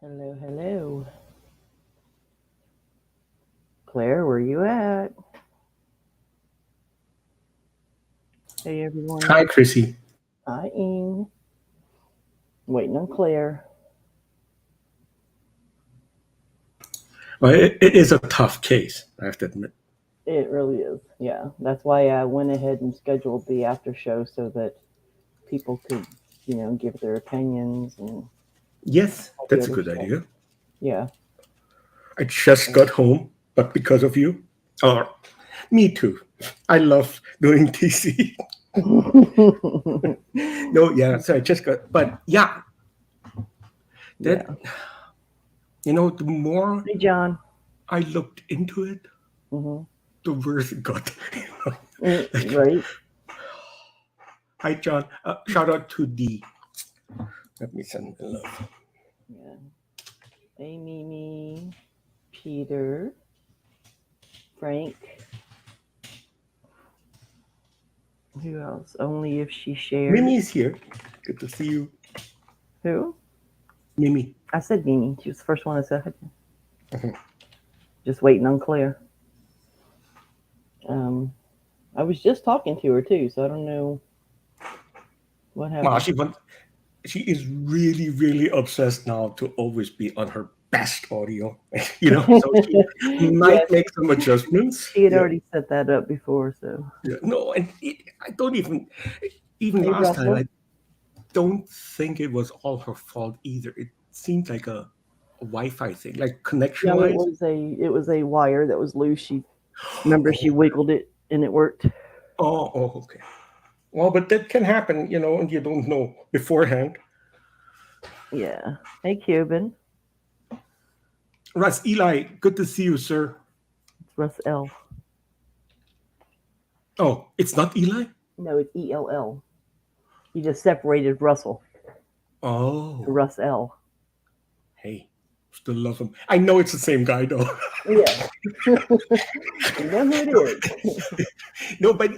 Hello, hello. Claire, where you at? Hey, everyone. Hi, Chrissy. Hi, Ing. Waiting on Claire. Well, it is a tough case, I have to admit. It really is. Yeah, that's why I went ahead and scheduled the after show so that people could, give their opinions and Yes, all the that's a other good stuff. idea. Yeah. I just got home, but because of you, or me too. I love doing TC. No, yeah, so I just got, but yeah, that, Yeah. the more Hey, John. I looked into it, Mm-hmm. the worse it got. Like, Right. hi, John. Shout out to D. Let me send love. Yeah. Hey, Mimi, Peter, Frank. Who else? Only if she shares. Mimi is here. Good to see you. Who? Mimi. I said Mimi. She was the first one that said it. Mhm. Just waiting on Claire. I was just talking to her too, so I don't know what Well, happened. she is really, really obsessed now to always be on her best audio, so she might Yes, make some adjustments. she had Yeah, already set that up before. So, yeah. No, and I don't even hey last time, Russell. I don't think it was all her fault either. It seemed like a Wi-Fi thing, like No, it connection-wise. was a wire that was loose. She remember she Oh, wiggled it and it worked. okay. Well, but that can happen, and you don't know beforehand. Yeah. Hey Cuban. Russ, Eli, good to see you, sir. It's Russ L. Oh, it's not Eli? No, it's ELL. You just separated Russell to Oh. Russ L. Hey, still love him. I know it's the same guy though. Yeah. You know who it is. No, but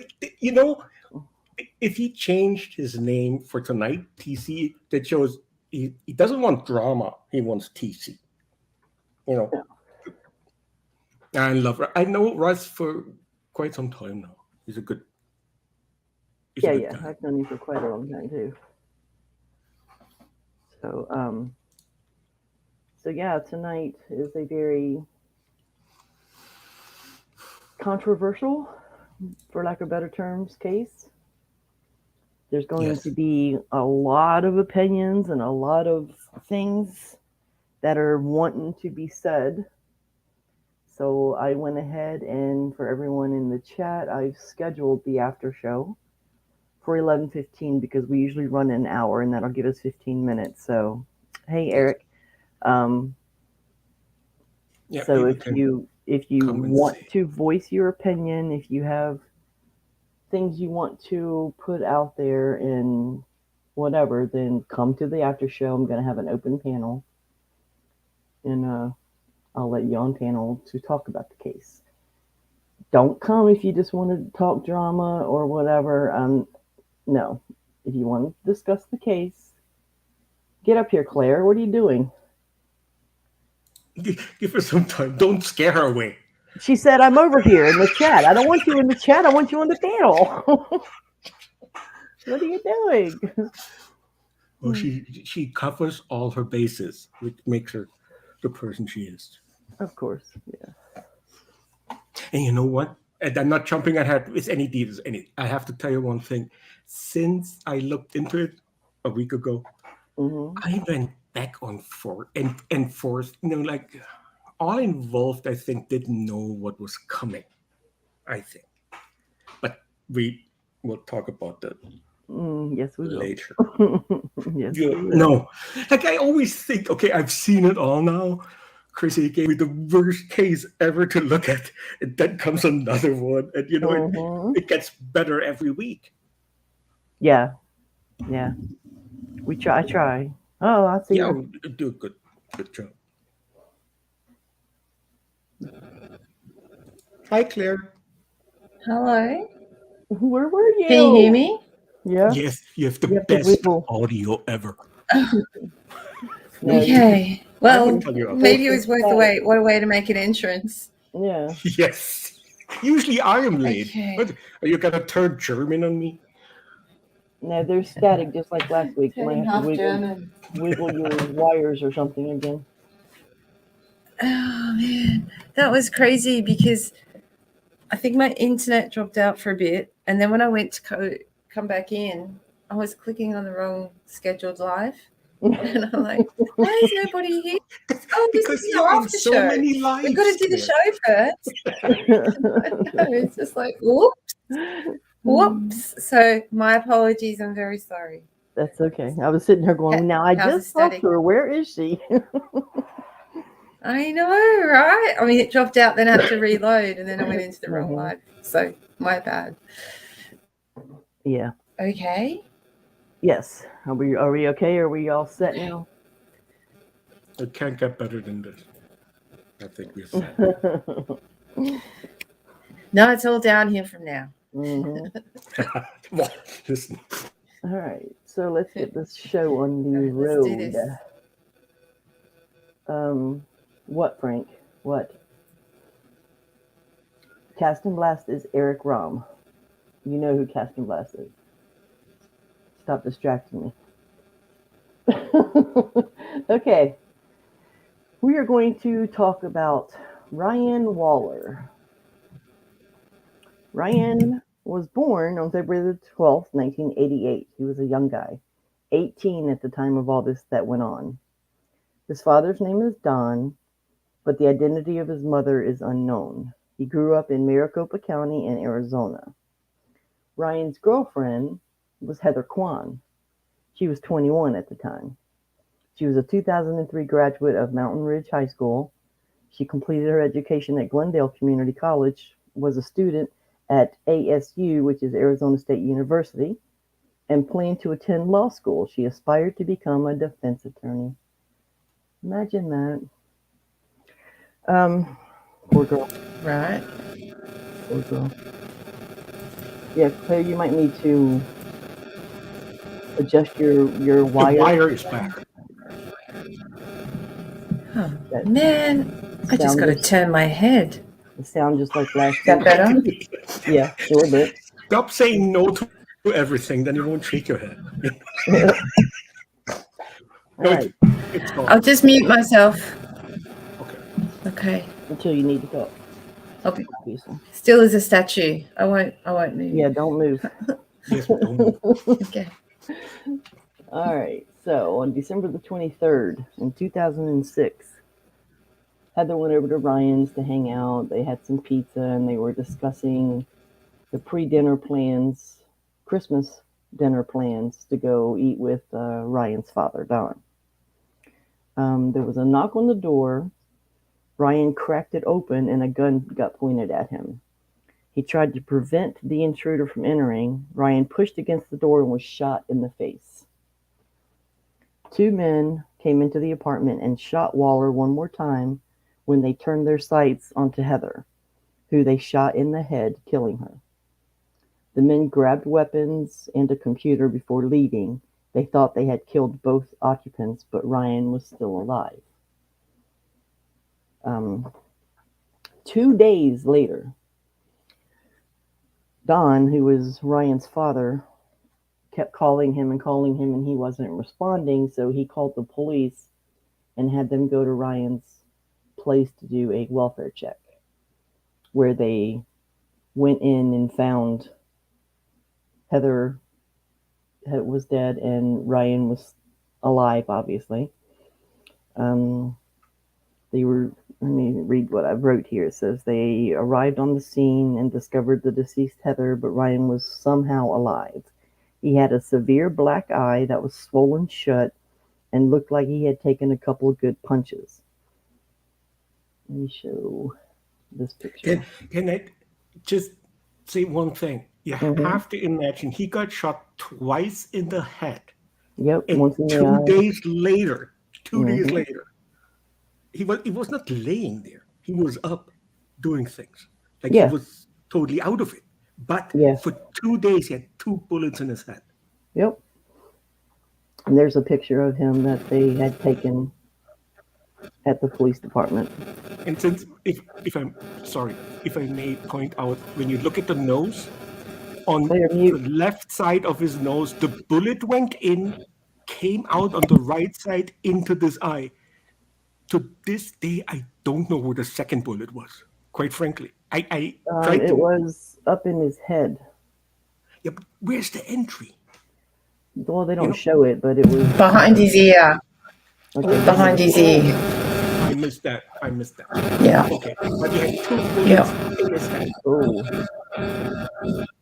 if he changed his name for tonight, TC, that shows he doesn't want drama. He wants TC. You know, I love. I know Russ for quite some time now. He's a good. He's a Yeah, good yeah. guy. I've known you for quite a long time too. So, yeah, tonight is a very controversial, for lack of better terms, case. There's going to Yes. be a lot of opinions and a lot of things that are wanting to be said. So I went ahead and for everyone in the chat, I've scheduled the after show for 11:15 because we usually run an hour and that'll give us 15 minutes. So, hey Yes. Eric, um, Yeah. so People if can you come and want say. to voice your opinion, if you have things you want to put out there and whatever, then come to the after show. I'm going to have an open panel and I'll let you on panel to talk about the case. Don't come if you just want to talk drama or whatever. No. If you want to discuss the case, get up here, Claire. What are you doing? Give her some time. Don't scare her away. She said, I'm over here in the chat. I don't want you in the chat. I want you on the panel. What are you doing? Well, she covers all her bases, which makes her the person she is. Of course, yeah. And you know what? And I'm not jumping ahead with any details. I have to tell you one thing. Since I looked into it a week ago, Mm-hmm. I went back on forth and forth. Like all involved, I think, didn't know what was coming. I think, but we will talk about that Yes, we will. later. Yes, we will. No, like I always think, okay, I've seen it all now. Chrissy gave me the worst case ever to look at, and then comes another one, and Mm-hmm. it gets better every week. Yeah, yeah. We try. I try. Oh, I see Yeah, her. we do a good job. Hi, Claire. Hello. Where were Can you hear you? me? Yeah. Yes, you have the You have to best wiggle. audio ever. No, Okay. I Well, would tell you. maybe it was worth the wait. What a way to make an entrance. Yeah. Yes. Usually I am late. Okay. What, are you gonna turn German on me? No, there's static just like last week. You might Turning have to half German. wiggle your wires or something again. Oh man, that was crazy because I think my internet dropped out for a bit, and then when I went to come back in, I was clicking on the wrong scheduled live, and I'm like, why is nobody here? Oh, this Because is the you're in after so show. many We've got lives. to do the Claire. show first. I know, it's just like, whoops. So my apologies. I'm very sorry. That's okay. I was sitting here going, now I How's the just talked static? to her. Where is she? I know, right? I mean, it dropped out, then I had to reload, and then I went into the wrong live. So my bad. Yeah. Okay. Yes. Are we okay? Are we all set now? It can't get better than this. I think we're set. No, it's all downhill from now. Well, listen. All right. So let's get this show on the All right, let's do road. this. What, Frank? What? Cast and Blast is Eric Rom. You know who Cast and Blast is. Stop distracting me. Okay. We are going to talk about Ryan Waller. Ryan was born on February the 12th, 1988. He was a young guy, 18 at the time of all this that went on. His father's name is Don, but the identity of his mother is unknown. He grew up in Maricopa County in Arizona. Ryan's girlfriend was Heather Kwan. She was 21 at the time. She was a 2003 graduate of Mountain Ridge High School. She completed her education at Glendale Community College, was a student at ASU, which is Arizona State University, and planned to attend law school. She aspired to become a defense attorney. Imagine that. Poor girl. Right. Poor girl. Yeah, Claire, you might need to adjust your wire. The wire is back. Oh, man, I just got to turn my head. The sound just like last Is that better? Yeah, sure a bit. Stop saying no to everything, then you won't shake your head. All right. It's gone. I'll just mute myself. Okay. Until you need to talk. Okay. Obviously. Still as a statue. I won't move. Yeah, don't move. Yes, don't move. Okay. All right. So on December the 23rd in 2006, Heather went over to Ryan's to hang out. They had some pizza and they were discussing the pre-dinner plans, Christmas dinner plans to go eat with Ryan's father, Don. There was a knock on the door. Ryan cracked it open and a gun got pointed at him. He tried to prevent the intruder from entering. Ryan pushed against the door and was shot in the face. Two men came into the apartment and shot Waller one more time when they turned their sights onto Heather, who they shot in the head, killing her. The men grabbed weapons and a computer before leaving. They thought they had killed both occupants, but Ryan was still alive. 2 days later, Don, who was Ryan's father, kept calling him, and he wasn't responding, so he called the police and had them go to Ryan's place to do a welfare check, where they went in and found Heather was dead and Ryan was alive, obviously. Let me read what I wrote here. It says they arrived on the scene and discovered the deceased Heather, but Ryan was somehow alive. He had a severe black eye that was swollen shut and looked like he had taken a couple of good punches. Let me show this picture. Can I just say one thing? You have to imagine he got shot twice in the head. Yep. And once in the 2 eye. days later, he was not laying there. He was up doing things. Like he was totally out of it. But for 2 days, he had 2 bullets in his head. Yep. And there's a picture of him that they had taken at the police department. And since if I may point out, when you look at the nose, on Clear the mute. left side of his nose, the bullet went in, came out on the right side into this eye. To this day, I don't know where the second bullet was. Quite frankly, I tried It to. was up in his head. Yeah, but where's the entry? Well, they You don't know, show it, but it was Behind his ear. okay. Behind his ear. I missed that. Yeah. Okay, but he had 2 bullets Yeah. in his head. Oh,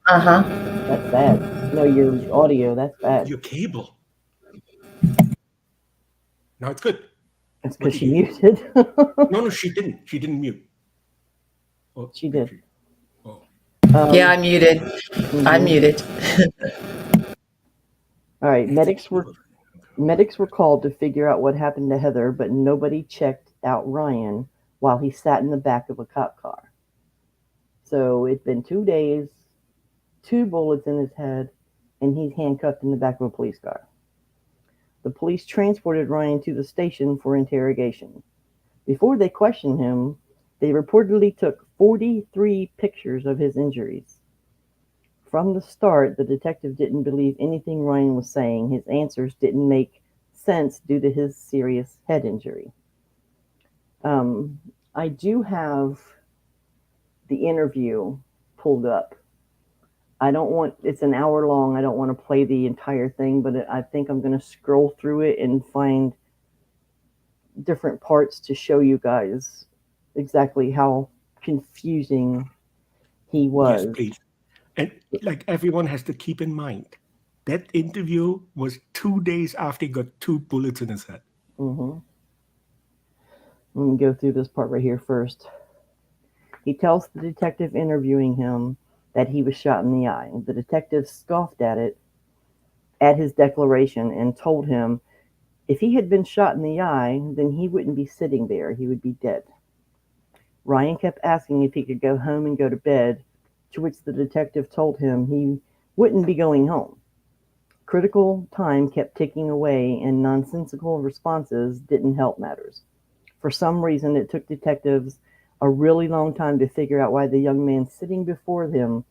Uh-huh. that's bad. No, your audio. That's bad. Your cable. Now it's good. That's What because did she you hear? muted. No, she didn't. She didn't mute. Oh, She did. Oh. Yeah, I muted. I mhm. muted. All right. It's a Medics were cable. Medics were called to figure out what happened to Heather, but nobody checked out Ryan while he sat in the back of a cop car. So it's been 2 days, 2 bullets in his head, and he's handcuffed in the back of a police car. The police transported Ryan to the station for interrogation. Before they questioned him, they reportedly took 43 pictures of his injuries. From the start, the detective didn't believe anything Ryan was saying. His answers didn't make sense due to his serious head injury. I do have the interview pulled up. It's an hour long. I don't want to play the entire thing, but I think I'm going to scroll through it and find different parts to show you guys exactly how confusing he was. Yes, please. And like everyone has to keep in mind, that interview was 2 days after he got 2 bullets in his head. Mm-hmm. Let me go through this part right here first. He tells the detective interviewing him that he was shot in the eye. The detective scoffed at his declaration and told him if he had been shot in the eye, then he wouldn't be sitting there. He would be dead. Ryan kept asking if he could go home and go to bed, to which the detective told him he wouldn't be going home. Critical time kept ticking away, and nonsensical responses didn't help matters. For some reason, it took detectives a really long time to figure out why the young man sitting before them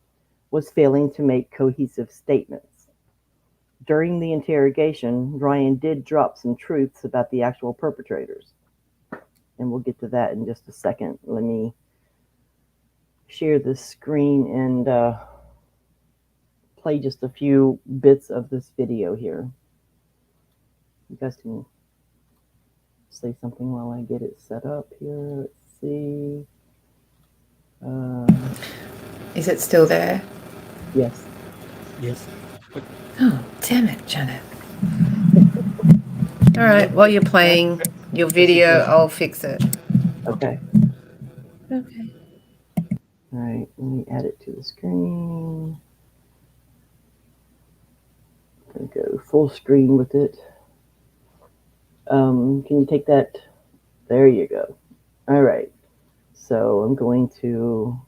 was failing to make cohesive statements. During the interrogation, Ryan did drop some truths about the actual perpetrators. And we'll get to that in just a second. Let me share this screen and play just a few bits of this video here. You guys can say something while I get it set up here. Let's see. Is it still there? Yes. Yes. But Oh, damn it, Janet. All right, while you're playing your video, I'll fix it. Okay. Okay. All right. Let me add it to the screen. I'm gonna go full screen with it. Can you take that? There you go. All right. So I'm going to.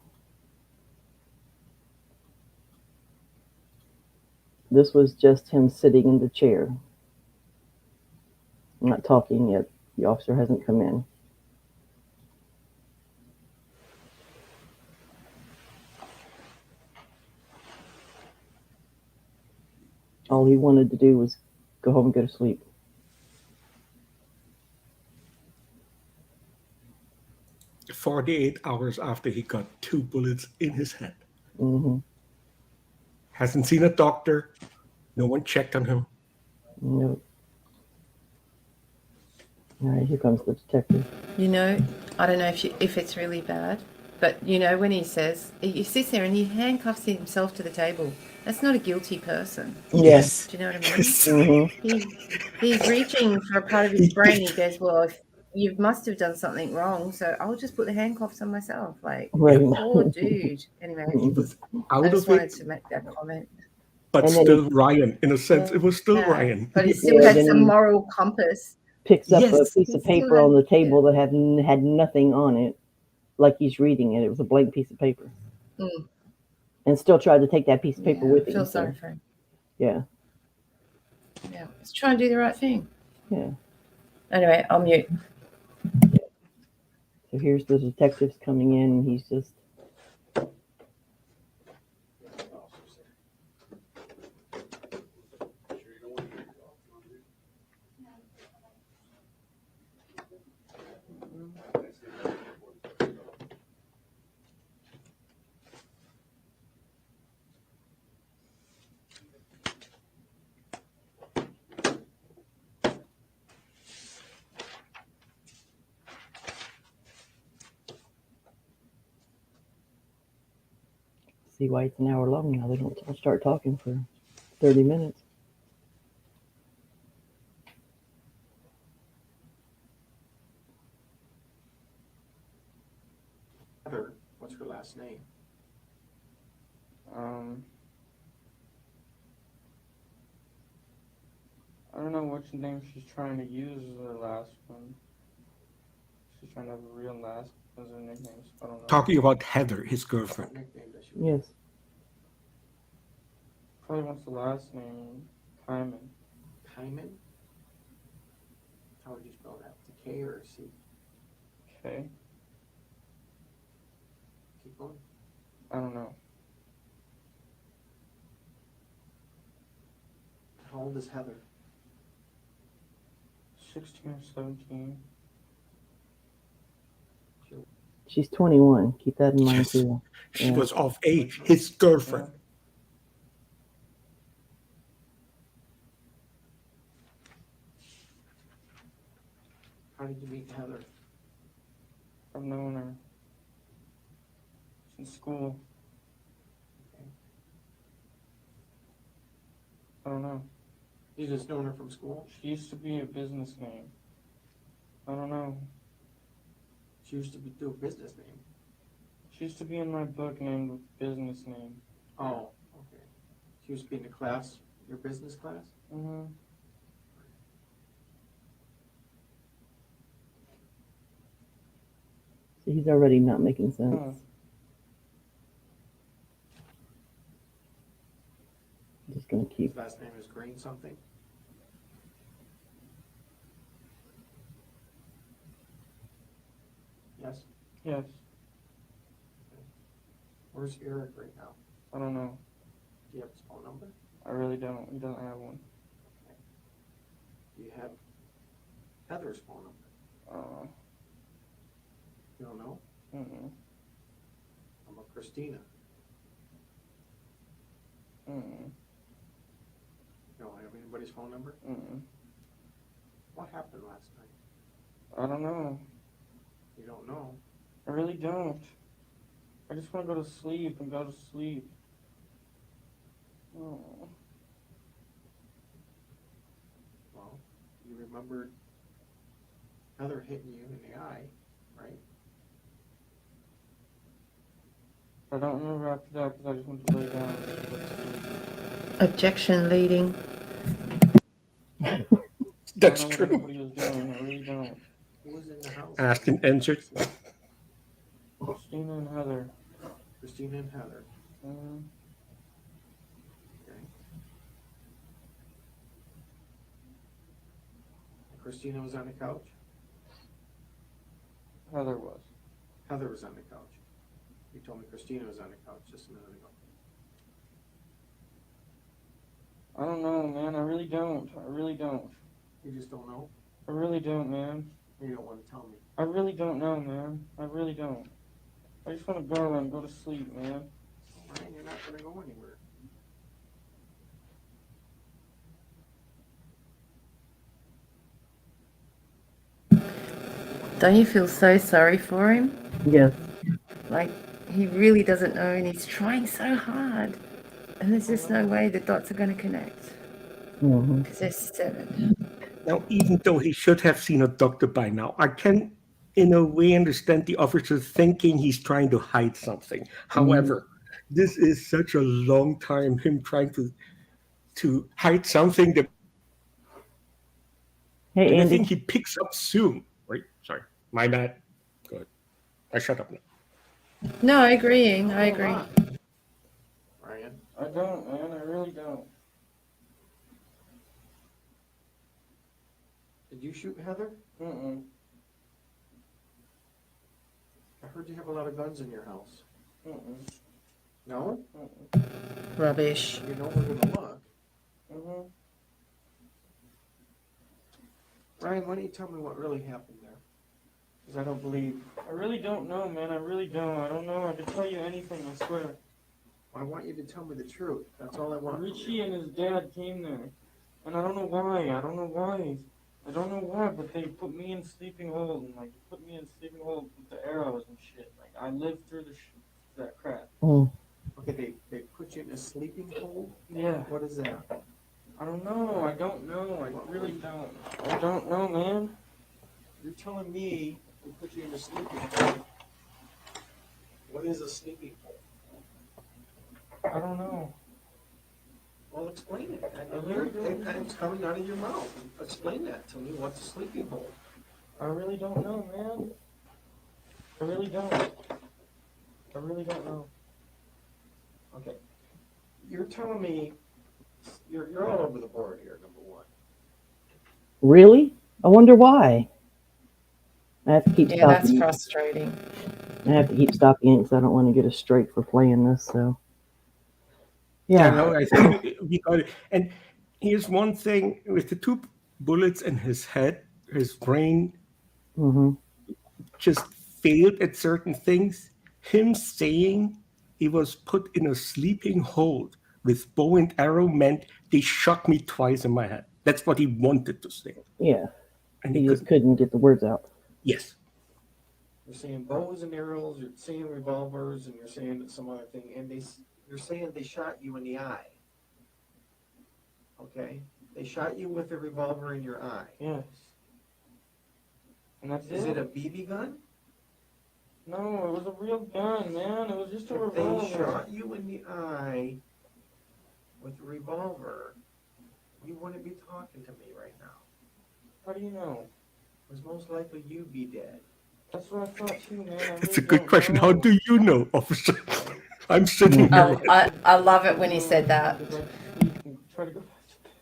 This was just him sitting in the chair. I'm not talking yet. The officer hasn't come in. All he wanted to do was go home and go to sleep. – 48 hours after he got 2 bullets in his head. Mm-hmm. Hasn't seen a doctor. No one checked on him. Nope. All right, here comes the detective. You know, I don't know if it's really bad, but you know when he says he sits there and he handcuffs himself to the table. That's not a guilty person. Yes. Do you know what I mean? Yes. Mm-hmm. He's reaching for a part of his brain. He goes, "Well, if you must have done something wrong, so I'll just put the handcuffs on myself." Like, Right. poor dude. Anyway, He was I out just of it, wanted to make that comment. but And then still Ryan. In a sense, it was still Yeah, Ryan. but he still Yeah, had then some he moral compass. picks up a Yes. piece He of still paper had, on the table that had nothing on it, like he's reading it. It was a blank piece of paper. Mm. And still tried to take that piece of paper Yeah, with I feel him. sorry So, for him. yeah. Yeah, let's try and do the right thing. Yeah. Anyway, I'll mute. Yeah. So here's the detectives coming in, and he's just see why it's an hour long now. They don't start talking for 30 minutes. Heather, what's her last name? I don't know which name she's trying to use as her last one. She's trying to have a real last as her nickname. I don't know. Talking about Heather, his What girlfriend. nickname does she? Yes. Probably wants the last name, Hyman. Hyman? How would you spell that? With a K or a C? Okay. Keep going. I don't know. How old is Heather? 16 or 17. She's 21. Keep that in mind, Yes. too. She Yeah. was of age, his girlfriend. How did you meet Heather? I've known her since school. Okay. I don't know. You just known her from school? She used to be a business name. I don't know. She used to do a business name. She used to be in my book named business name. Oh, okay. She used to be in the class, your business class? Mm-hmm. So he's already not making sense. Huh. I'm just going to keep. His last name is Green something? Yes? Yes. Where's Eric right now? I don't know. Do you have his phone number? I really don't. He doesn't have one. Okay. Do you have Heather's phone number? You don't know? Mm-mm. How about Christina? Mm-mm. You don't have anybody's phone number? Mm-mm. What happened last night? I don't know. You don't know? I really don't. I just want to go to sleep and go to sleep. Oh. Well, you remembered Heather hitting you in the eye, right? I don't remember after that because I just went to lay down. And just went to sleep. Objection leading. That's I don't know what true. anybody was doing. I really don't. Who was in the house? Asked and answered. Christina and Heather. Christina and Heather. Mm, Okay. And Christina was on the couch? Heather was. Heather was on the couch. You told me Christina was on the couch just a minute ago. I don't know, man. I really don't. I really don't. You just don't know? I really don't, man. You don't want to tell me. I really don't know, man. I really don't. I just want to go and go to sleep, man. Ryan, you're not going to go anywhere. Don't you feel so sorry for him? Yes. Like, he really doesn't know and he's trying so hard. And there's just no way the dots are going to connect. Mm-hmm. Because they're 7. Now, even though he should have seen a doctor by now, I can, in a way, understand the officer thinking he's trying to hide something. However, this is such a long time him trying to hide something that Hey, I Andy. think he picks up soon. Right? Sorry, my bad. Good. I shut up now. No, I agree. I agree. Ryan? I don't, man. I really don't. Did you shoot Heather? Mm-mm. heard you have a lot of guns in your house. Mm-mm. No? Mm-mm. Rubbish. You know we're gonna look. Mm-hmm. Ryan, why don't you tell me what really happened there? Because I don't believe. I really don't know, man. I really don't. I don't know. I can tell you anything, I swear. I want you to tell me the truth. That's all I want. from Richie you. and his dad came there. And I don't know why. I don't know why. I don't know why, but they put me in sleeping hold and like put me in sleeping hold with the arrows and shit. Like I lived through that crap. Mm. Okay, they put you in a sleeping hold. Yeah. What is that? I don't know. I don't know. I really don't. I don't know, man. You're telling me they put you in a sleeping hold. What is a sleeping hold? I don't know. Well, explain it. It's coming out of your mouth. Explain that to me. What's a sleeping hold? I really don't know, man. I really don't. I really don't know. Okay. You're telling me you're all over the board here. Number one. Really? I wonder why. I have to keep Yeah, that's stopping. frustrating. I have to keep stopping it because I don't want to get a strike for playing this. So Yeah, yeah. no, I think we got it. And here's one thing with the two bullets in his head, his brain Hmm. just failed at certain things. Him saying he was put in a sleeping hold with bow and arrow meant they shot me twice in my head. That's what he wanted to say. Yeah. And He he just couldn't. couldn't get the words out. Yes. You're saying bows and arrows. You're saying revolvers, and you're saying some other thing. And you're saying they shot you in the eye. Okay. They shot you with a revolver in your eye. Yes. And that's Is it a BB gun? No, it was a real gun, man. It was just a If they revolver. shot you in the eye with a revolver, you wouldn't be talking to me right now. How do you know? Because most likely you'd be dead. That's what I thought too, man. I That's a really good don't question. know. How do you know, officer? I'm sitting here. Oh, I love it when he said that. Go back to sleep and try to go back to bed.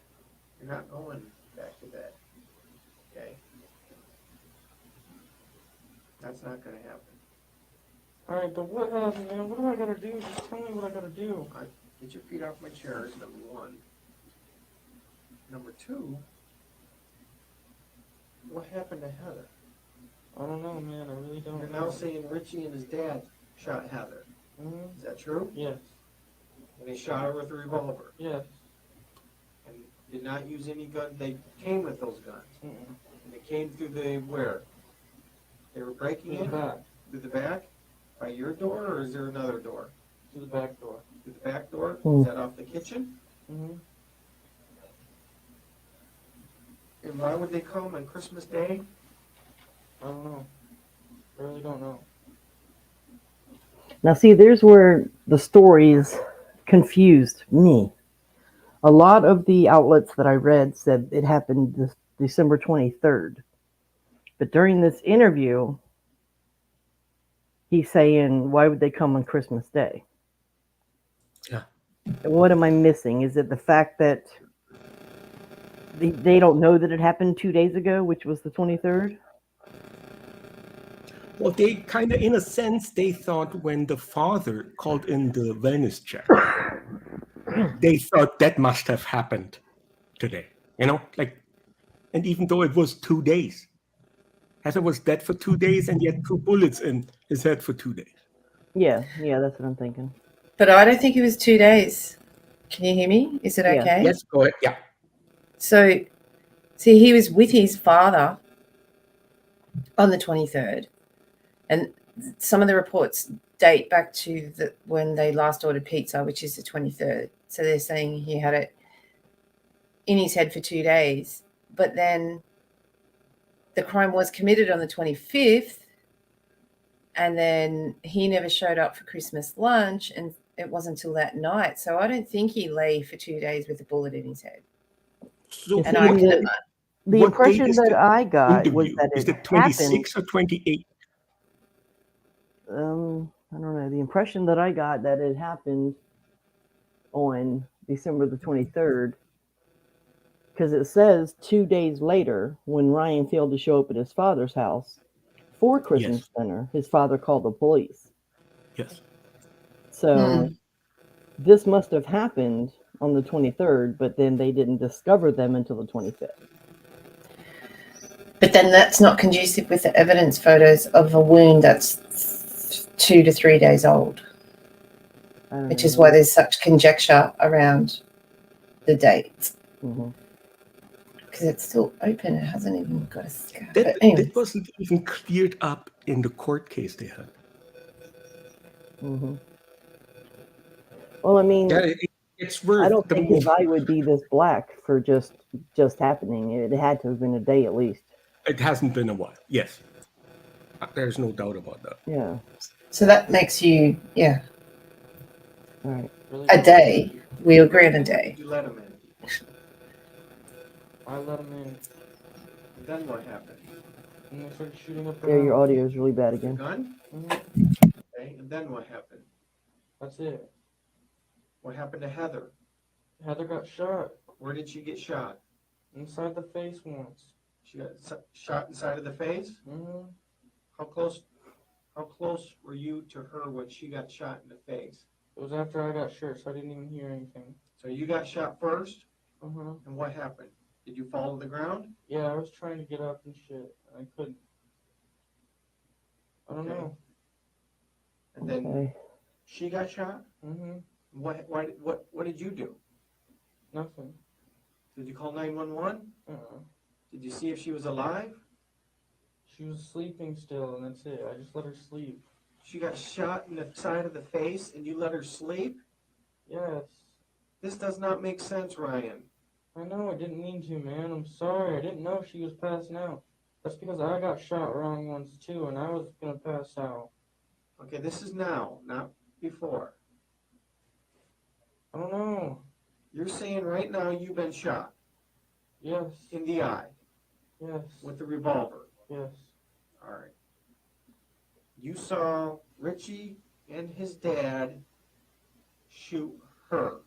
You're not going back to bed. Okay? That's not going to happen. All right, but what happened, man? What do I gotta do? Just tell me what I gotta do. Get your feet off my chair is number one. Number two, what happened to Heather? I don't know, man. I really don't. You're now saying Richie and his dad shot Heather. Mm-hmm. Is that true? Yes. And they shot her with a revolver. Yes. And did not use any gun. They came with those guns. Mm-mm. And they came through the where? They were breaking To the in? back. Through the back? By your door, or is there another door? To the back door. Through the back door? Hmm. Is that off the kitchen? Mm-hmm. And why would they come on Christmas Day? I don't know. I really don't know. Now, see, there's where the stories confused me. A lot of the outlets that I read said it happened this December 23rd. But during this interview, he's saying, why would they come on Christmas Day? Yeah. What am I missing? Is it the fact that they don't know that it happened 2 days ago, which was the 23rd? Well, they kind of, in a sense, they thought when the father called in the wellness check, they thought that must have happened today. You know, like, and even though it was 2 days, Heather was dead for 2 days, and he had 2 bullets in his head for 2 days. Yeah, that's what I'm thinking. But I don't think it was 2 days. Can you hear me? Is it Yeah. okay? Yes, go ahead. Yeah. So, see, he was with his father on the 23rd. And some of the reports date back to when they last ordered pizza, which is the 23rd. So they're saying he had it in his head for 2 days. But then the crime was committed on the 25th. And then he never showed up for Christmas lunch. And it wasn't until that night. So I don't think he lay for 2 days with a bullet in his head. So And I can, The what impression date is that the I got was interview? that Is it it happened. 26 or 28? I don't know. The impression that I got that it happened on December the 23rd, because it says 2 days later, when Ryan failed to show up at his father's house, before Christmas Yes. dinner, his father called the police. Yes. So this must have happened on the 23rd, but then they didn't discover them until the 25th. But then that's not conducive with the evidence photos of a wound that's 2 to 3 days old, I don't which know. is why there's such conjecture around the date. Mm-hmm. Because it's still open. It hasn't even got a scab. That, But anyway, that wasn't even cleared up in the court case they had. Mm-hmm. Well, I mean, Yeah, it's I worth don't the think movie. his eye would be this black for just happening. It had to have been a day at least. It hasn't been a while. Yes. There's no doubt about that. Yeah. so that makes you, All right. Really a don't. day. We agree on a day. You let him in. I let him in, And then what happened? and they started shooting up the Yeah, your house. audio is really bad The again. gun? Mhm. Okay, and then what happened? That's it. What happened to Heather? Heather got shot Where did she get shot? inside the face once. She got shot inside of the face? Mm-hmm. How close were you to her when she got shot in the face? It was after I got shot, so I didn't even hear anything. So you got shot first, Uh-huh. and what happened? Did you fall to the ground? Yeah, I was trying to get up and shit. I couldn't. I don't Okay. know. And then Okay. she got shot? Mm-hmm. What did you do? Nothing. Did you call 911? Uh-uh. Did you see if she was alive? She was sleeping still, and that's it. I just let her sleep. She got shot in the side of the face and you let her sleep? Yes. This does not make sense, Ryan. I know, I didn't mean to, man. I'm sorry. I didn't know she was passing out. That's because I got shot wrong once, too, and I was gonna pass out. Okay, this is now, not before. I don't know. You're saying right now you've been shot Yes. in the eye Yes. with the revolver. Yes. All right. You saw Richie and his dad shoot her.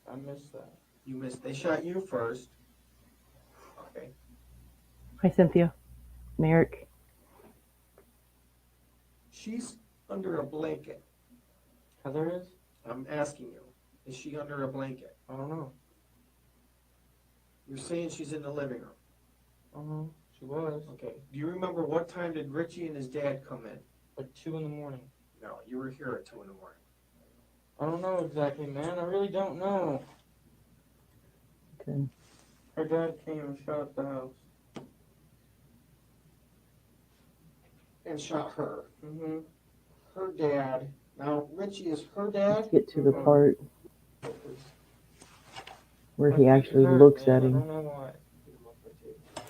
I missed that. You missed. They shot you first. Okay. Hi, Cynthia. Merrick. She's under a blanket. Heather is? I'm asking you. Is she under a blanket? I don't know. You're saying she's in the living room. Uh-huh. She was. Okay. Do you remember what time did Richie and his dad come in? Like 2 in the morning. No, you were here at 2 in the morning. I don't know exactly, man. I really don't know. Okay. Her dad came and shot up the house. And shot her. Mm-hmm. Her dad. Now, Richie is her dad? Let's get to the Mhm. part where My he feet actually hurt, looks man. at I him. don't know why.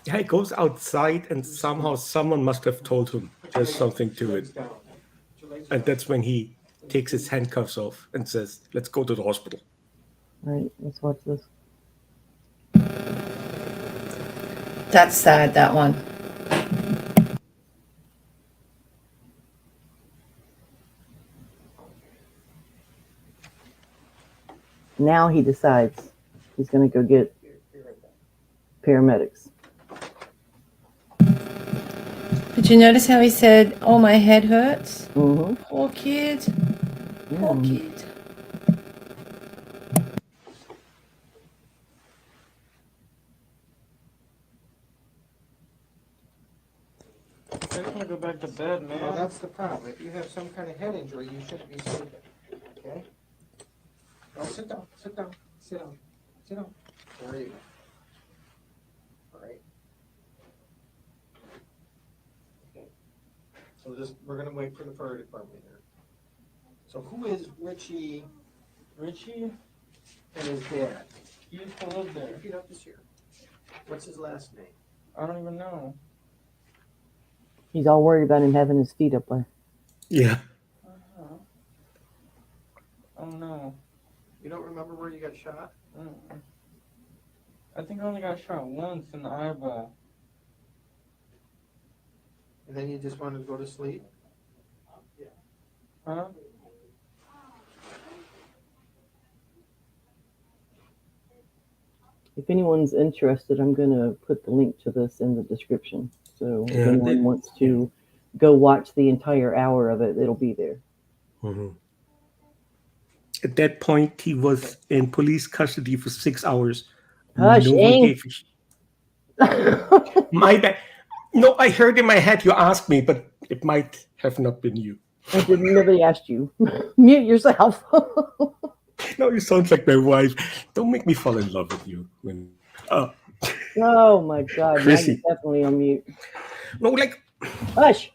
Yeah, he goes outside, and somehow someone must have told him there's something to it. And that's when he takes his handcuffs off and says, "Let's go to the hospital." All right, let's watch this. That's sad, that one. Now he decides he's going to go get paramedics. Did you notice how he said, "Oh, my head hurts"? Mm-hmm. Poor kid. Yeah. Poor kid. I just want to go back to bed, man. Well, that's the problem. If you have some kind of head injury, you shouldn't be sleeping. Okay? Now sit down, sit down, sit down, sit down. There you go. All right. Okay. So this, we're gonna wait for the fire department here. So who is Richie Richie, and his dad? he used to live there. Repeat up this here. What's his last name? I don't even know. He's all worried about him having his feet up there. Yeah. Uh-huh. I don't know. You don't remember where you got shot? Mm-mm. I think I only got shot once in the eyeball. And then you just wanted to go to sleep? Huh? If anyone's interested, I'm going to put the link to this in the description. So if Yeah, anyone wants to go watch the entire hour of it, it'll be there. Mhm. At that point, he was in police custody for 6 hours. Hush, Ing. Notification. My bad. No, I heard in my head you asked me, but it might have not been you. I didn't. Nobody asked you. Mute yourself. No, you sound like my wife. Don't make me fall in love with you. Oh my God! Now you're Chrissy. definitely on mute. No, like, Hush.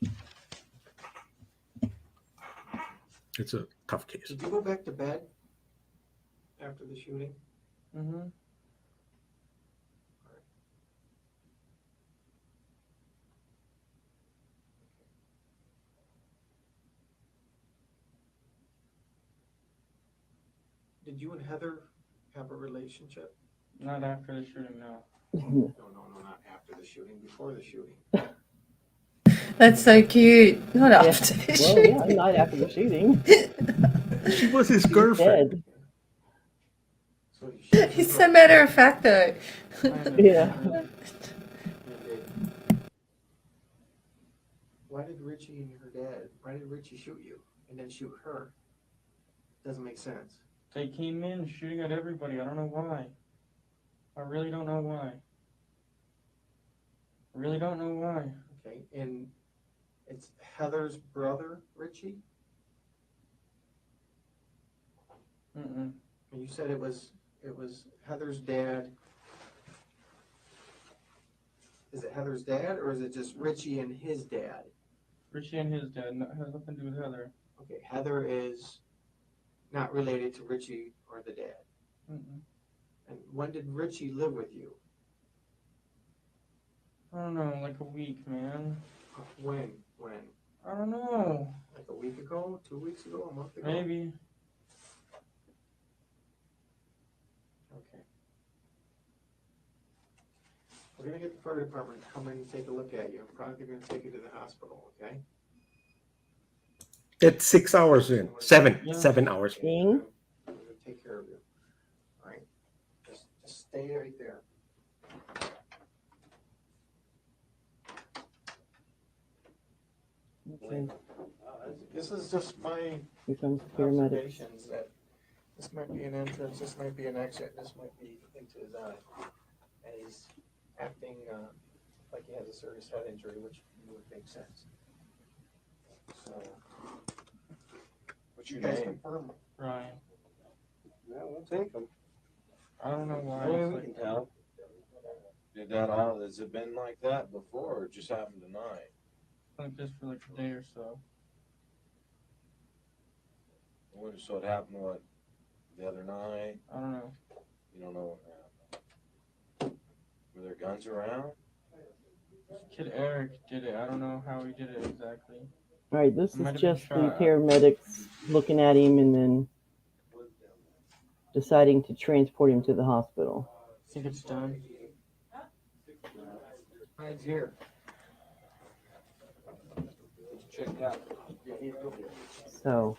it's a tough case. Did you go back to bed after the shooting? Mm-hmm. Did you and Heather have a relationship? Not after the shooting, no. No, not after the shooting, before the shooting. That's so cute. Not Yeah. after the Well, shooting. yeah, not after the shooting. She was his He's girlfriend. dead. So she was He's so matter of fact, though. Yeah. Why did Richie and her dad, why did Richie shoot you and then shoot her? Doesn't make sense. They came in shooting at everybody. I don't know why. I really don't know why. I really don't know why. Okay, and it's Heather's brother, Richie? Mm-mm. And you said it was Heather's dad. Is it Heather's dad or is it just Richie and his dad? Richie and his dad has nothing to do with Heather. Okay, Heather is not related to Richie or the dad. Mm-mm. And when did Richie live with you? I don't know, like a week, man. When? I don't know. Like a week ago? 2 weeks ago? A month ago? Maybe. Okay. We're gonna get the fire department to come in and take a look at you. I'm probably gonna take you to the hospital, okay? That's 6 hours in. Seven. Yeah. 7 hours. Ing. I'm gonna take care of you. All right? Just stay right there. Okay. This is just my Here comes the paramedics. observations that this might be an entrance, this might be an exit, this might be into his eye. And he's acting like he has a serious head injury, which would make sense. So, What's your you guys name? confirm. Ryan. Yeah, we'll take them. I don't know why. Well, It's we like, can tell. Did that all? Has it been like that before, or it just happened tonight? just for like a day or so. So it happened what the other night? I don't know. You don't know what happened. Were there guns around? Kid Eric did it. I don't know how he did it exactly. All right, this Might is have been just the shot. paramedics looking at him and then deciding to transport him to the hospital. I think it's done. Mine's here. Checked out. So,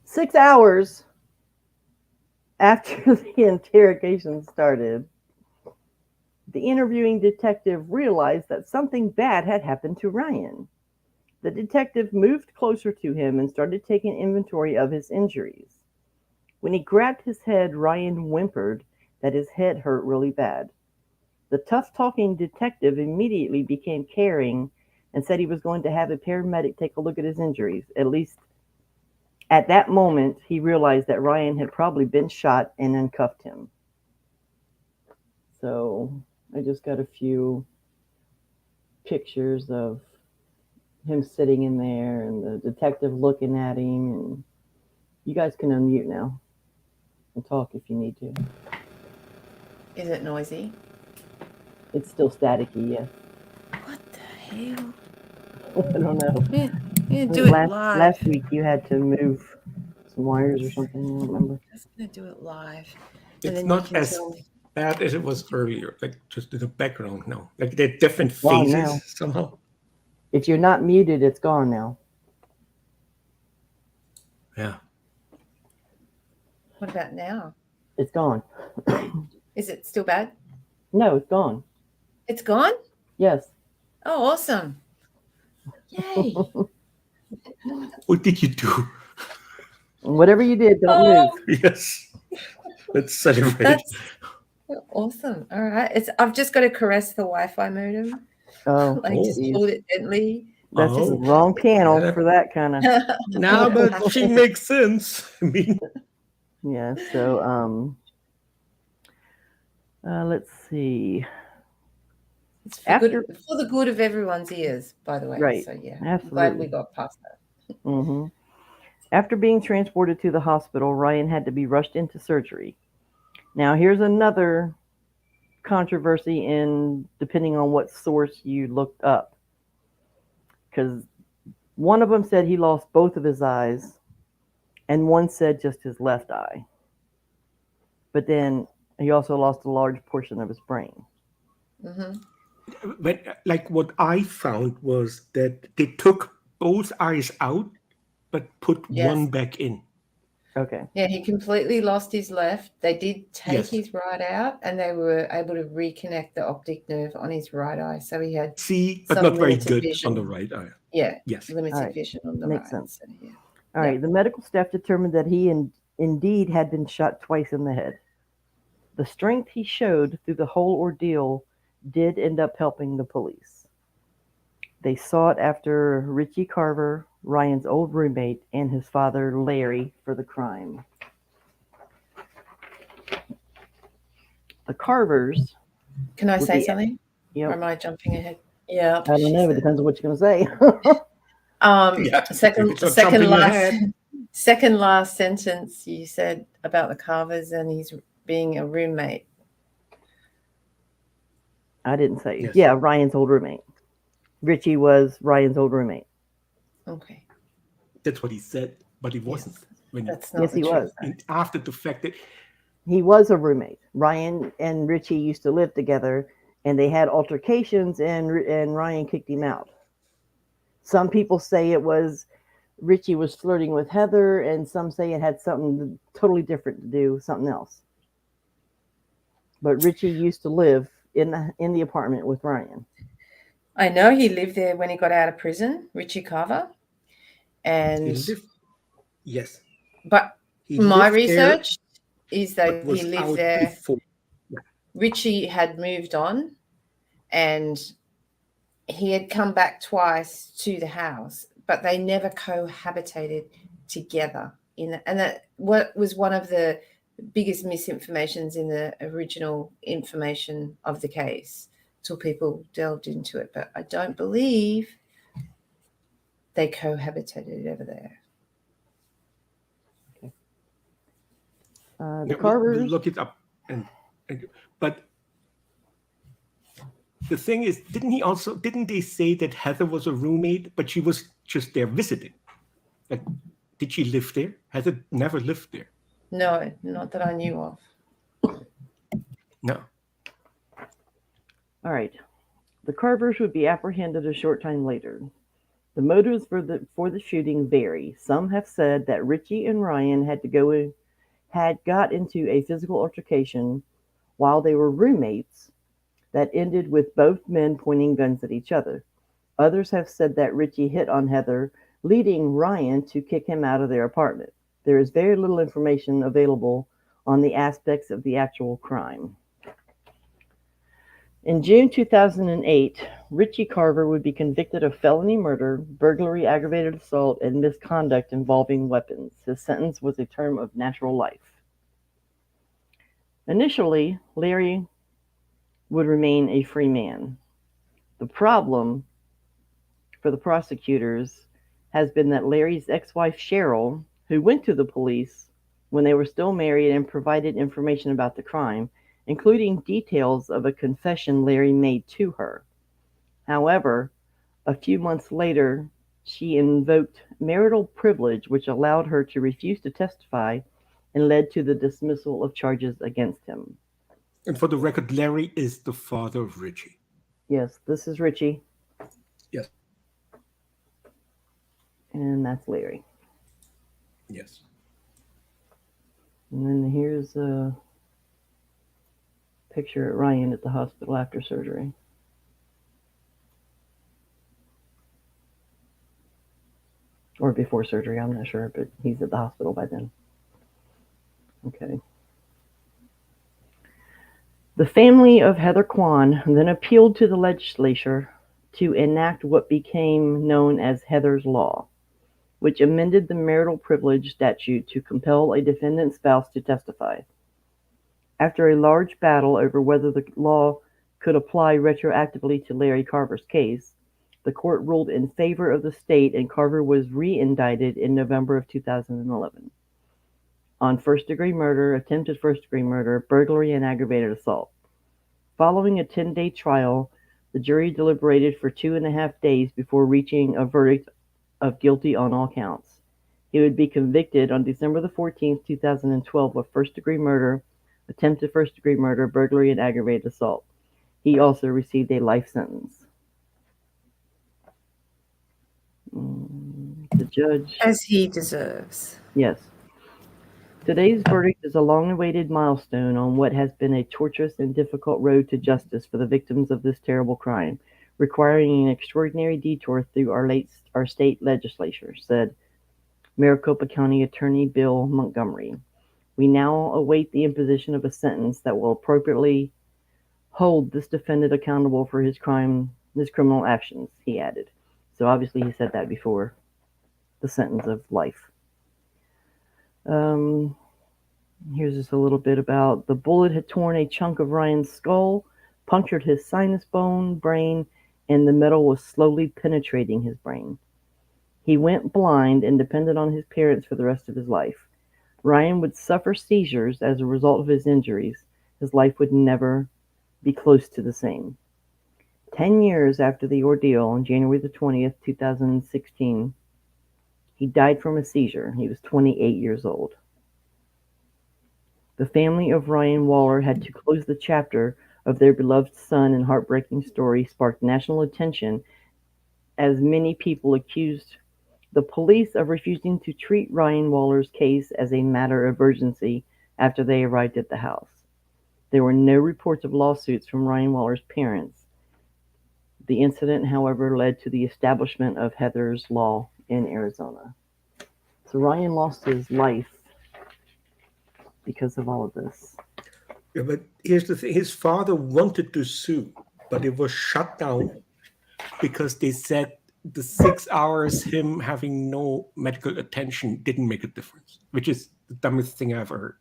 6 hours after the interrogation started, the interviewing detective realized that something bad had happened to Ryan. The detective moved closer to him and started taking inventory of his injuries. When he grabbed his head, Ryan whimpered that his head hurt really bad. The tough-talking detective immediately became caring and said he was going to have a paramedic take a look at his injuries. At least at that moment, he realized that Ryan had probably been shot and uncuffed him. So I just got a few pictures of him sitting in there and the detective looking at him. And you guys can unmute now and talk if you need to. Is it noisy? It's still staticky, yes. What the hell? I don't know. Yeah, do it live. Last week you had to move some wires or something. I don't remember. Just gonna do it live. And It's then not you can as tell me. bad as it was earlier. Like just in the background now. Like they're different Gone phases now. somehow. If you're not muted, it's gone now. Yeah. What about now? It's gone. Is it still bad? No, it's gone. It's gone? Yes. Oh, awesome. Yay. What did you do? Whatever you did, don't Oh, move. Yes. Let's celebrate. that's awesome. All right. I've just got to caress the Wi-Fi modem. Oh, Like just geez. hold it gently. That's the Oh. wrong panel Yeah. for that kind of. Now, but she makes sense. I mean, Yeah. So, let's see. It's After, for the good of everyone's ears, by the way. right. So yeah, I'm glad we Absolutely. got past that. hmm After being transported to the hospital, Ryan had to be rushed into surgery. Now, here's another controversy in depending on what source you looked up. Because one of them said he lost both of his eyes, and one said just his left eye. But then he also lost a large portion of his brain. Hmm. but like what I found was that they took both eyes out, but put Yes. one back in. Okay. Yeah, he completely lost his left. They did take Yes. his right out, and they were able to reconnect the optic nerve on his right eye. So he had See, but some not very limited good vision. on the right eye. Yeah, Yes. limited All right. vision on the Makes right. sense. So yeah. All right. The medical staff determined that he indeed had been shot twice in the head. The strength he showed through the whole ordeal did end up helping the police. They sought after Richie Carver, Ryan's old roommate, and his father, Larry, for the crime. The Carvers Can I would say be, something? Or yep, am I jumping ahead? Yeah, I don't she know. It said. depends on what you're going to say. Yeah. If Second it's not second jumping last ahead. second last sentence you said about the Carvers and he's being a roommate. I didn't say. Yes. Yeah, Ryan's old roommate. Richie was Ryan's old roommate. Okay. That's what he said, but he wasn't. Yes. When That's not Yes, the he truth. was. after the fact that He was a roommate. Ryan and Richie used to live together, and they had altercations, and Ryan kicked him out. Some people say it was Richie was flirting with Heather, and some say it had something totally different to do, something else. But Richie used to live in the apartment with Ryan. I know he lived there when he got out of prison, Richie Carver. he And lived, yes, but he my lived there, research is that but he was lived out there. before. Yeah. Richie had moved on and he had come back twice to the house, but they never cohabitated together. And that what was one of the biggest misinformations in the original information of the case till people delved into it. But I don't believe they cohabitated over there. The Yeah, Carvers. we'll look it up, but the thing is, didn't they say that Heather was a roommate, but she was just there visiting? Like, did she live there? Heather never lived there. No, not that I knew of. No. All right. The Carvers would be apprehended a short time later. The motives for the shooting vary. Some have said that Richie and Ryan had got into a physical altercation while they were roommates that ended with both men pointing guns at each other. Others have said that Richie hit on Heather, leading Ryan to kick him out of their apartment. There is very little information available on the aspects of the actual crime. In June 2008, Richie Carver would be convicted of felony murder, burglary, aggravated assault, and misconduct involving weapons. His sentence was a term of natural life. Initially, Larry would remain a free man. The problem for the prosecutors has been that Larry's ex-wife Cheryl, who went to the police when they were still married and provided information about the crime, including details of a confession Larry made to her. However, a few months later, she invoked marital privilege, which allowed her to refuse to testify and led to the dismissal of charges against him. And for the record, Larry is the father of Richie. Yes, this is Richie. Yes. And that's Larry. Yes. And then here's a picture of Ryan at the hospital after surgery. or before surgery. I'm not sure, but he's at the hospital by then. Okay. The family of Heather Kwan then appealed to the legislature to enact what became known as Heather's Law, which amended the marital privilege statute to compel a defendant's spouse to testify. After a large battle over whether the law could apply retroactively to Larry Carver's case, the court ruled in favor of the state and Carver was re-indicted in November of 2011 on first-degree murder, attempted first-degree murder, burglary, and aggravated assault. Following a 10-day trial, the jury deliberated for 2.5 days before reaching a verdict of guilty on all counts. He would be convicted on December the 14th, 2012 of first-degree murder, attempted first-degree murder, burglary, and aggravated assault. He also received a life sentence. The judge... As he deserves. Yes. Today's verdict is a long-awaited milestone on what has been a tortuous and difficult road to justice for the victims of this terrible crime, requiring an extraordinary detour through our state legislature, said Maricopa County Attorney Bill Montgomery. We now await the imposition of a sentence that will appropriately hold this defendant accountable for his criminal actions, he added. So obviously he said that before the sentence of life. Here's just a little bit about the bullet had torn a chunk of Ryan's skull, punctured his sinus bone, brain, and the metal was slowly penetrating his brain. He went blind and depended on his parents for the rest of his life. Ryan would suffer seizures as a result of his injuries. His life would never be close to the same. 10 years after the ordeal, on January the 20th, 2016, he died from a seizure. He was 28 years old. The family of Ryan Waller had to close the chapter of their beloved son, and heartbreaking story sparked national attention as many people accused the police of refusing to treat Ryan Waller's case as a matter of urgency after they arrived at the house. There were no reports of lawsuits from Ryan Waller's parents. The incident, however, led to the establishment of Heather's Law in Arizona. So Ryan lost his life because of all of this. Yeah, but here's the thing. His father wanted to sue, but it was shut down because they said the 6 hours him having no medical attention didn't make a difference, which is the dumbest thing I've ever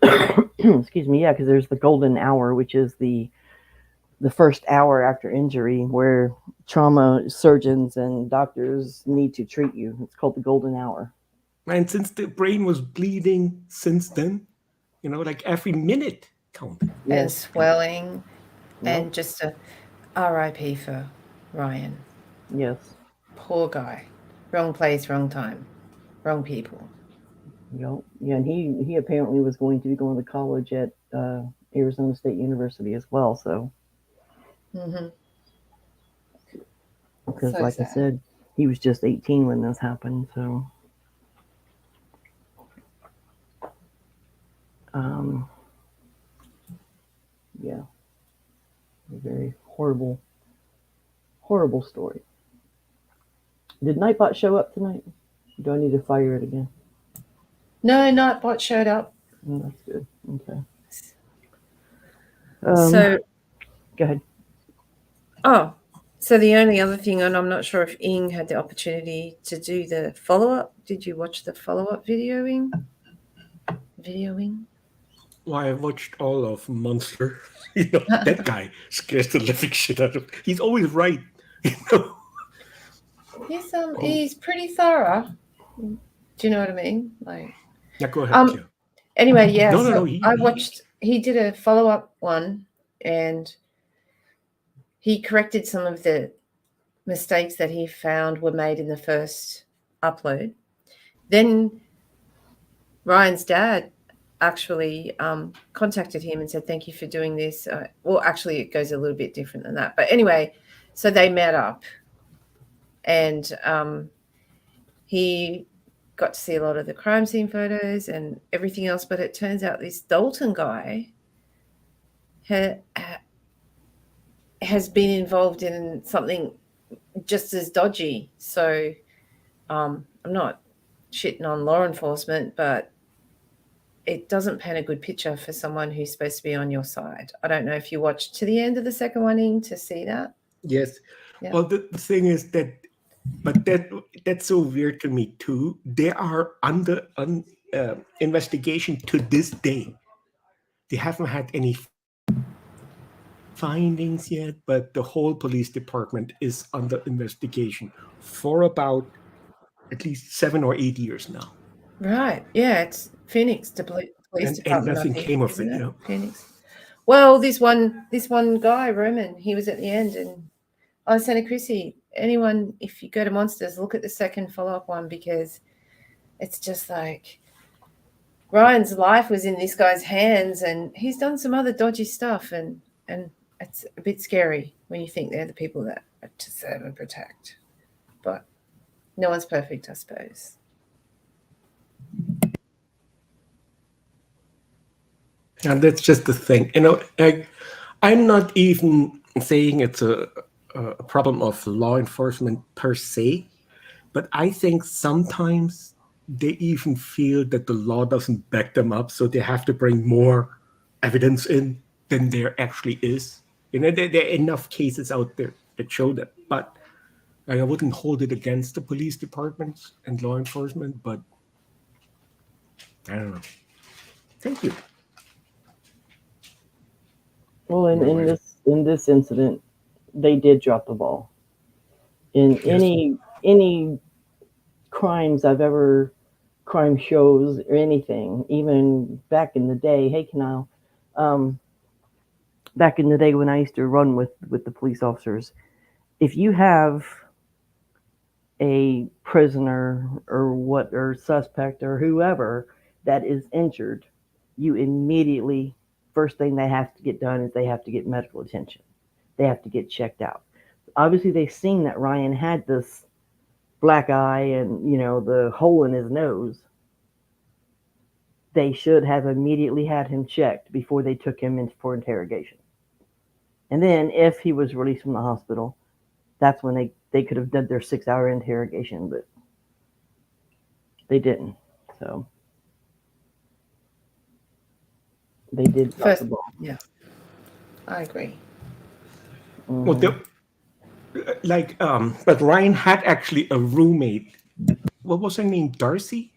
heard. Excuse me, yeah, because there's the golden hour, which is the first hour after injury where trauma surgeons and doctors need to treat you. It's called the golden hour. And since the brain was bleeding since then, like every minute counted. And swelling. Yep. And just a RIP for Ryan. Yes. Poor guy. Wrong place, wrong time. Wrong people. Yep. Yeah, and he apparently was going to be going to college at Arizona State University as well, so. Mm-hmm. Because So like sad. I said, he was just 18 when this happened, so. Yeah. A very horrible, horrible story. Did Nightbot show up tonight? Do I need to fire it again? No, Nightbot showed up. Oh, that's good. Okay. So, go ahead. So the only other thing, and I'm not sure if Ing had the opportunity to do the follow-up. Did you watch the follow-up videoing? Well, I watched all of Monster. That guy scares the living shit out of me. He's always right. He's pretty thorough. Do you know what I mean? Like, Yeah, go ahead. Yeah. Anyway, yeah. No. I watched. He did a follow-up one, and he corrected some of the mistakes that he found were made in the first upload. Then Ryan's dad actually contacted him and said, thank you for doing this. Well, actually, it goes a little bit different than that. But anyway, so they met up, and he got to see a lot of the crime scene photos and everything else. But it turns out this Dalton guy has been involved in something just as dodgy. So I'm not shitting on law enforcement, but it doesn't paint a good picture for someone who's supposed to be on your side. I don't know if you watched to the end of the second one in to see that. Yes. Yeah. Well, the thing is that, but that's so weird to me too. They are under investigation to this day. They haven't had any findings yet, but the whole police department is under investigation for about at least 7 or 8 years now, Right. Yeah, it's Phoenix Police and Department, I nothing think, came of isn't it. it? Phoenix. Well, this one guy, Roman, he was at the end, and I was saying to Chrissy, anyone, if you go to Monsters, look at the second follow-up one, because it's just like Ryan's life was in this guy's hands, and he's done some other dodgy stuff, and it's a bit scary when you think they're the people that are to serve and protect. But no one's perfect, I suppose. And that's just the thing. I'm not even saying it's a problem of law enforcement per se, but I think sometimes they even feel that the law doesn't back them up, so they have to bring more evidence in than there actually is. There are enough cases out there that show that. But I wouldn't hold it against the police departments and law enforcement, but I don't know. Thank you. Well, in, You're in welcome. this incident, they did drop the ball. In Yes. any crimes I've ever crime shows or anything, even back in the day. Hey, Canal, um, back in the day when I used to run with the police officers, if you have a prisoner or suspect or whoever that is injured, you immediately first thing they have to get done is they have to get medical attention. They have to get checked out. Obviously, they've seen that Ryan had this black eye and the hole in his nose. They should have immediately had him checked before they took him in for interrogation. And then if he was released from the hospital, that's when they could have done their 6 hour interrogation, but they didn't. So they did drop First, the ball. yeah, I agree. Well, Hmm. but Ryan had actually a roommate. What was her name? Darcy?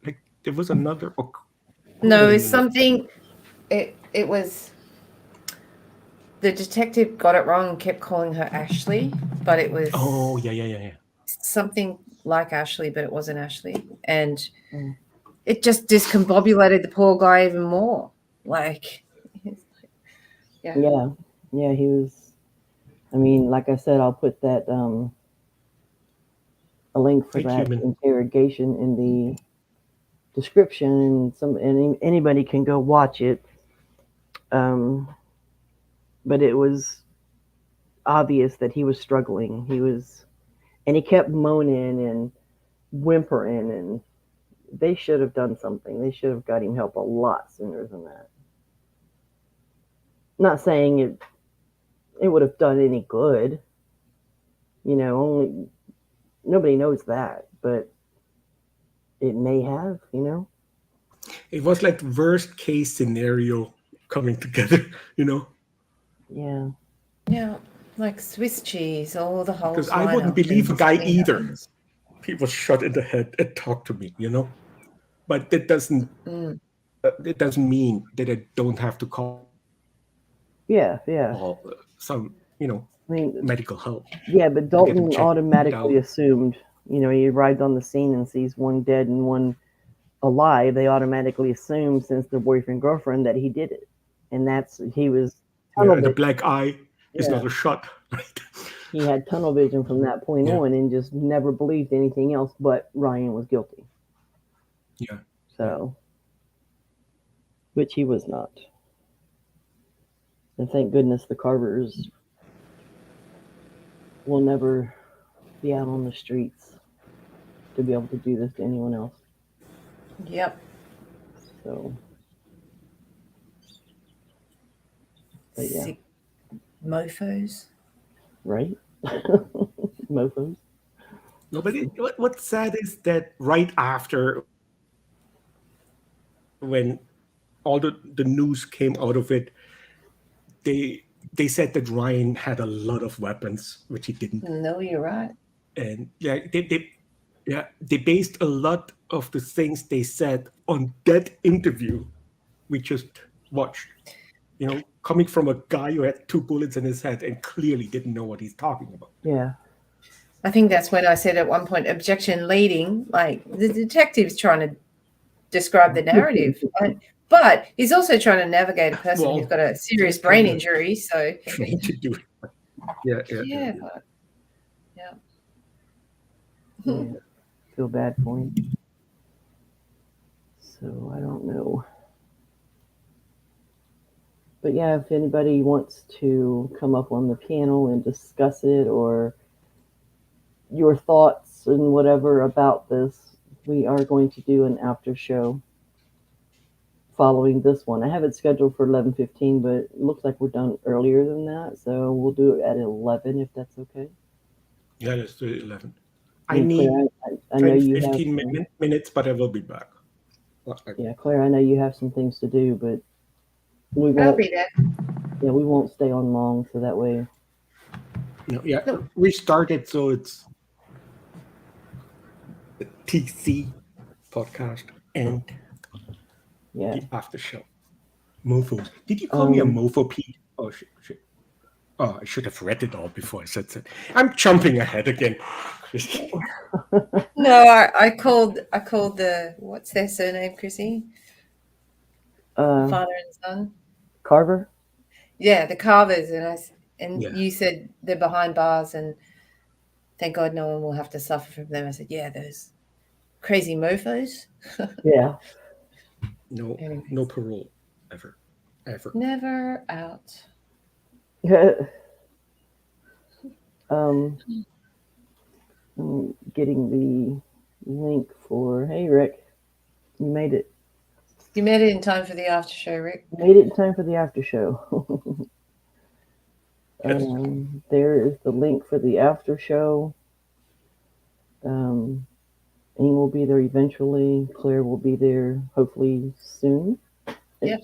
Like there was another. What was No, the it's name? something. It was the detective got it wrong and kept calling her Ashley, but it was Oh, yeah. something like Ashley, but it wasn't Ashley, and Mm. it just discombobulated the poor guy even more. Like, yeah, Yeah, he was. I mean, like I said, I'll put that a link for Like that human. interrogation in the description, and anybody can go watch it. Um, but it was obvious that he was struggling. And he kept moaning and whimpering, and they should have done something. They should have got him help a lot sooner than that. Not saying it would have done any good. Only nobody knows that, but it may have. It was like worst case scenario coming together. You know, Yeah. yeah, like Swiss cheese, all the because holes I line wouldn't up believe and a guy something either. happens. He was shot in the head and talked to me. But Mm. it doesn't mean that I don't have to call Yeah. Yeah. some I mean, medical help yeah, but to get him Dalton checked automatically out. assumed. He arrived on the scene and sees one dead and one alive. They automatically assume, since they're boyfriend girlfriend, that he did it, and he was Yeah, tunnel and the vision. black eye is Yeah, not a shot, right? he had tunnel vision from that point Yeah, on, and just never believed anything else but Ryan was guilty. yeah, yeah. So, which he was not. And thank goodness the Carvers will never be out on the streets to be able to do this to anyone else. Yep. So, but yeah, Sick mofos. right? Mofos. No, but what's sad is that right after, when all the news came out of it, they they said that Ryan had a lot of weapons, which he didn't. No, you're right. And yeah, they based a lot of the things they said on that interview we just watched. Coming from a guy who had 2 bullets in his head and clearly didn't know what he's talking about. Yeah. I think that's when I said at one point, objection leading, like the detective's trying to describe the narrative. But he's also trying to navigate a person who's got a serious brain injury. So Trying to do it. Yeah. yeah. Yeah. Feel bad for him. So I don't know. But yeah, if anybody wants to come up on the panel and discuss it, or your thoughts and whatever about this, we are going to do an after show following this one. I have it scheduled for 11:15, but it looks like we're done earlier than that, so we'll do it at 11 if that's okay. Yeah, let's do it 11. I And need Claire, I know 10, you 15 have minutes, but I will be back. yeah, Claire, I know you have some things to do, but we I'll won't. be there. Yeah, we won't stay on long, so that way. We started, so it's the TC podcast and Yeah. the after show. Mofos. Did you call me a mofo, Pete? Oh, shit. Oh, I should have read it all before I said that. I'm jumping ahead again. No, I called the, what's their surname, Chrissy? Father and son. Carver. Yeah, the Carvers, and Yeah. you said they're behind bars, and thank God no one will have to suffer from them. I said, yeah, those crazy mofos. Yeah. No parole ever. Never out. I'm getting the link for. Hey, Rick, you made it. You made it in time for the after show, Rick. You made it in time for the after show. There is the link for the after show. Ing will be there eventually. Claire will be there hopefully soon. Yep.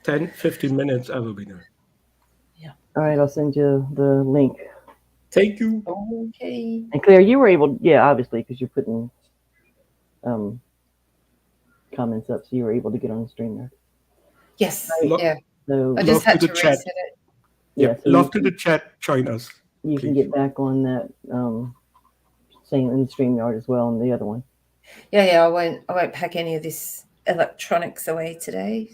10, 15 minutes, I will be there. Yeah. All right, I'll send you the link. Thank you. Okay. And Claire, you were able, obviously, because you're putting comments up, so you were able to get on the stream there. Yes. Right. Yeah. So I just had to chat. reset it. Yeah. so Love to the chat. Join us. You please. can get back on that saying in the StreamYard as well, and the other one. Yeah. I won't pack any of this electronics away today.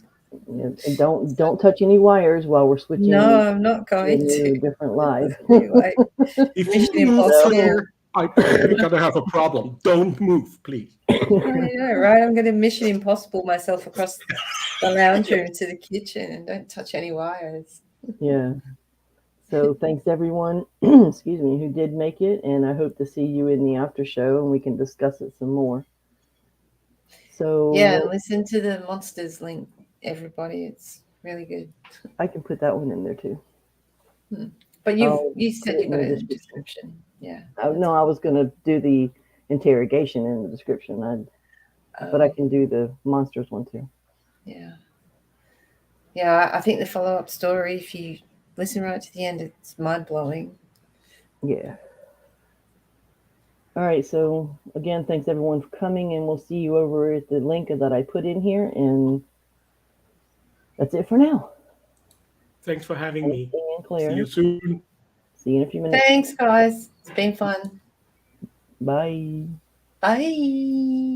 Yeah, and don't touch any wires while we're switching. No, I'm not going to. Different live. If Mission you move Impossible. here, we're gonna have a problem. Don't move, please. I know, right? I'm going to Mission Impossible myself across the lounge room to the kitchen, and don't touch any wires. Yeah. So thanks everyone, excuse me, who did make it, and I hope to see you in the after show, and we can discuss it some more. So yeah, listen to the Monsters link, everybody. It's really good. I can put that one in there too. But you said you got it in the description. description. Yeah. No, I was going to do the interrogation in the description. But I can do the monsters one too. Yeah. Yeah, I think the follow-up story, if you listen right to the end, it's mind-blowing. Yeah. All right. So again, thanks everyone for coming, and we'll see you over at the link that I put in here. And that's it for now. Thanks for having me. Claire. See you soon. See you in a few minutes. Thanks, guys. It's been fun. Bye. Bye.